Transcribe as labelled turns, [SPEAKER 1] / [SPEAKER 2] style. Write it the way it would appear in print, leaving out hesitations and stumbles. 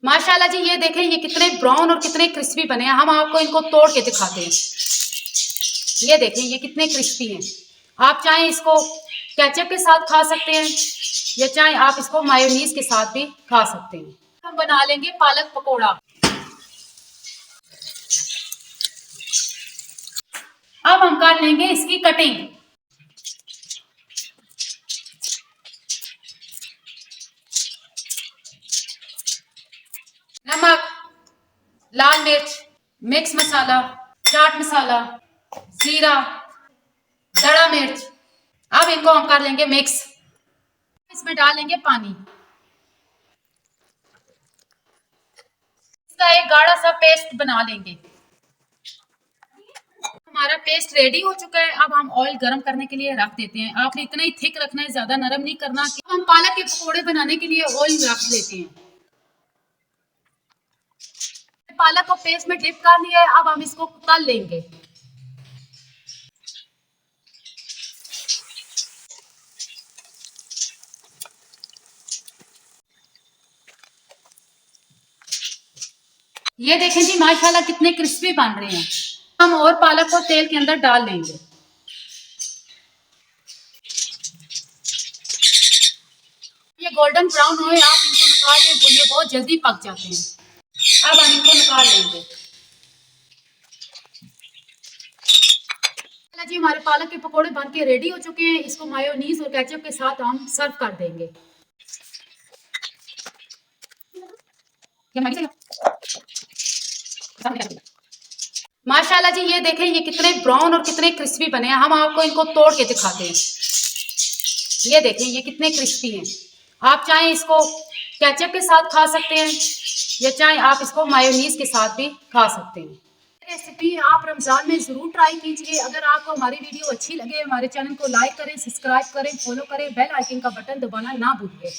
[SPEAKER 1] माशाल्लाह जी, ये देखें ये कितने ब्राउन और कितने क्रिस्पी बने हैं। हम आपको इनको तोड़ के दिखाते हैं। ये देखें ये कितने क्रिस्पी हैं। आप चाहें इसको केचप के साथ खा सकते हैं या चाहे आप इसको मायोनीज के साथ भी खा सकते हैं। हम बना लेंगे पालक पकौड़ा। अब हम कर लेंगे इसकी कटिंग। नमक, लाल मिर्च, मिक्स मसाला, चाट मसाला, जीरा, दड़ा मिर्च। अब इनको हम कर लेंगे मिक्स। इसमें डालेंगे पानी। इसका एक गाढ़ा सा पेस्ट बना लेंगे। हमारा पेस्ट रेडी हो चुका है। अब हम ऑयल गरम करने के लिए रख देते हैं। आपने इतना ही थिक रखना है, ज्यादा नरम नहीं करना। हम पालक के पकौड़े बनाने के लिए ऑयल रख लेते हैं। पालक को पेस्ट में डिप कर लिया है। अब हम इसको तल लेंगे। ये देखें जी माशाल्लाह कितने क्रिस्पी बन रहे हैं। हम और पालक को तेल के अंदर डाल लेंगे। ये गोल्डन ब्राउन हुए आप इनको निकाल लें, ये बहुत जल्दी पक जाते हैं। अब हम इनको निकाल लेंगे। जी हमारे पालक के पकोड़े बन के रेडी हो चुके हैं। इसको मायोनीज और केचप के साथ हम सर्व कर देंगे। माशाल्लाह जी, ये देखें ये कितने ब्राउन और कितने क्रिस्पी बने हैं। हम आपको इनको तोड़ के दिखाते हैं। ये देखें ये कितने क्रिस्पी हैं। आप चाहें इसको केचप के साथ खा सकते हैं या चाहे आप इसको मायोनीज के साथ भी खा सकते हैं। रेसिपी आप रमजान में जरूर ट्राई कीजिए। अगर आपको हमारी वीडियो अच्छी लगे हमारे चैनल को लाइक करें, सब्सक्राइब करें, फॉलो करें, बेल आइकन का बटन दबाना ना भूलिए।